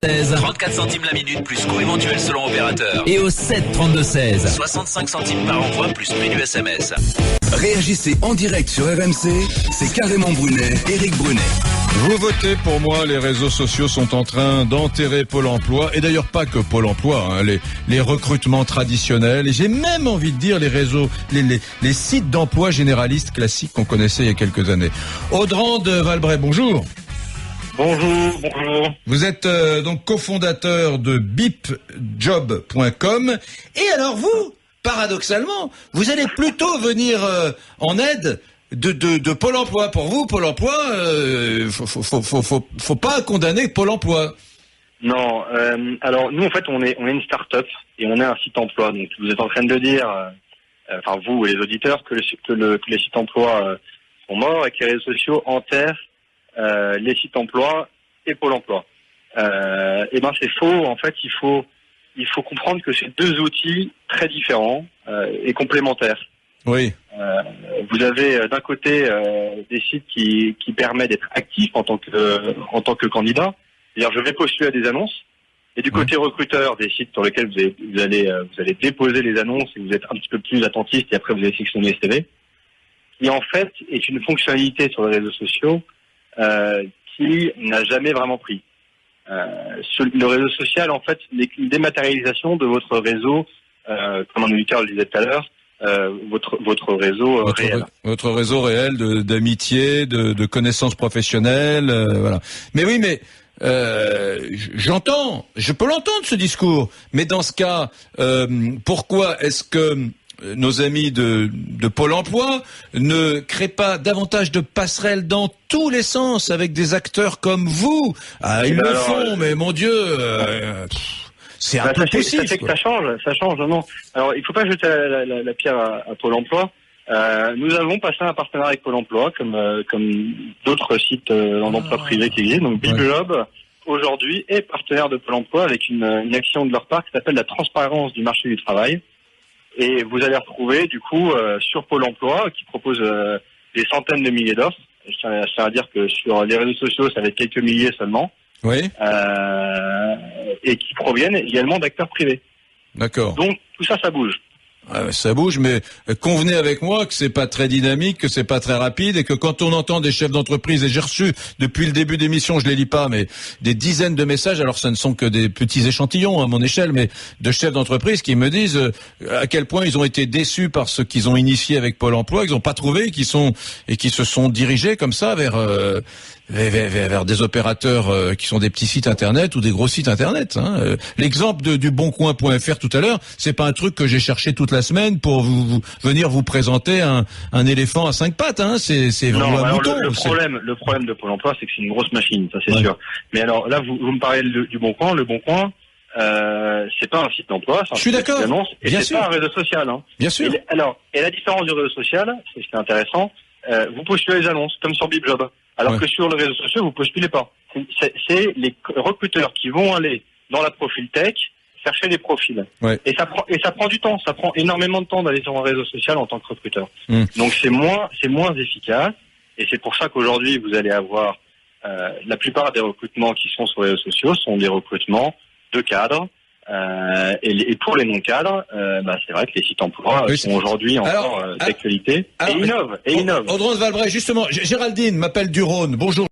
34 centimes la minute plus coût éventuel selon opérateur. Et au 7 32 16. 65 centimes par envoi plus prix du SMS. Réagissez en direct sur RMC, c'est Carrément Brunet, Éric Brunet. Vous votez pour moi, les réseaux sociaux sont en train d'enterrer Pôle emploi, et d'ailleurs pas que Pôle emploi, hein, les recrutements traditionnels, et j'ai même envie de dire les réseaux, les sites d'emploi généralistes classiques qu'on connaissait il y a quelques années. Audran de Valbray, bonjour. Bonjour. Vous êtes donc cofondateur de bipjob.com, et alors vous, paradoxalement, vous allez plutôt venir en aide de Pôle emploi. Pour vous, Pôle emploi, faut pas condamner Pôle emploi. Non, alors nous en fait on est une start-up et on est un site emploi. Donc vous êtes en train de dire, enfin vous et les auditeurs, que les sites emploi sont morts et que les réseaux sociaux enterrent les sites emploi et Pôle emploi. Et ben c'est faux. En fait, il faut comprendre que c'est deux outils très différents et complémentaires. Oui. Vous avez d'un côté des sites qui permettent d'être actif en tant que candidat. C'est-à-dire, je vais postuler à des annonces. Et du côté recruteur, des sites sur lesquels vous allez déposer les annonces et vous êtes un petit peu plus attentiste et après vous allez sélectionner les CV. Qui en fait est une fonctionnalité sur les réseaux sociaux qui n'a jamais vraiment pris. Le réseau social, en fait, n'est qu'une dématérialisation de votre réseau, comme un auditeur le disait tout à l'heure, votre réseau réel. Votre réseau réel d'amitié, de connaissances professionnelles, voilà. Mais oui, mais je peux l'entendre ce discours, mais dans ce cas, pourquoi est-ce que nos amis de Pôle emploi ne créent pas davantage de passerelles dans tous les sens avec des acteurs comme vous? Ils le font, mais mon Dieu, c'est un peu possible. Ça fait que ça change, non. Alors, il faut pas jeter la pierre à Pôle emploi. Nous avons passé un partenariat avec Pôle emploi, comme d'autres sites d'emploi privé qui existent. Donc, BipJob, aujourd'hui, est partenaire de Pôle emploi avec une action de leur part qui s'appelle la transparence du marché du travail. Et vous allez retrouver, du coup, sur Pôle emploi, qui propose des centaines de milliers d'offres. Je tiens à dire que sur les réseaux sociaux, ça va être quelques milliers seulement. Oui. Et qui proviennent également d'acteurs privés. D'accord. Donc, tout ça, ça bouge. Ça bouge, mais convenez avec moi que c'est pas très dynamique, que c'est pas très rapide, et que quand on entend des chefs d'entreprise, et j'ai reçu depuis le début d'émission, je les lis pas, mais des dizaines de messages, alors ce ne sont que des petits échantillons à mon échelle, mais de chefs d'entreprise qui me disent à quel point ils ont été déçus par ce qu'ils ont initié avec Pôle emploi, qu'ils n'ont pas trouvé, qui se sont dirigés comme ça vers des opérateurs qui sont des petits sites internet ou des gros sites internet. Hein. L'exemple du boncoin.fr tout à l'heure, c'est pas un truc que j'ai cherché toute la semaine pour venir vous présenter un éléphant à 5 pattes. Hein. C'est vraiment un mouton. Le problème de Pôle emploi, c'est que c'est une grosse machine, ça c'est sûr. Mais alors là, vous me parlez du Boncoin. Le Boncoin, c'est pas un site d'emploi, c'est un site d'annonce, et bien c'est sûr. Pas un réseau social. Hein. Bien sûr. Et la différence du réseau social, c'est ce qui est intéressant. Vous postulez les annonces, comme sur BipJob. Alors que sur les réseaux sociaux, vous postulez pas. C'est les recruteurs qui vont aller dans la profil tech chercher des profils. Ouais. Et ça prend du temps. Ça prend énormément de temps d'aller sur un réseau social en tant que recruteur. Donc c'est moins efficace. Et c'est pour ça qu'aujourd'hui, vous allez avoir la plupart des recrutements qui sont sur les réseaux sociaux sont des recrutements de cadres. Et pour les non-cadres, c'est vrai que les sites emploi sont aujourd'hui encore d'actualité et innovent. Audran de Valbray, justement, Géraldine m'appelle du Rhône. Bonjour.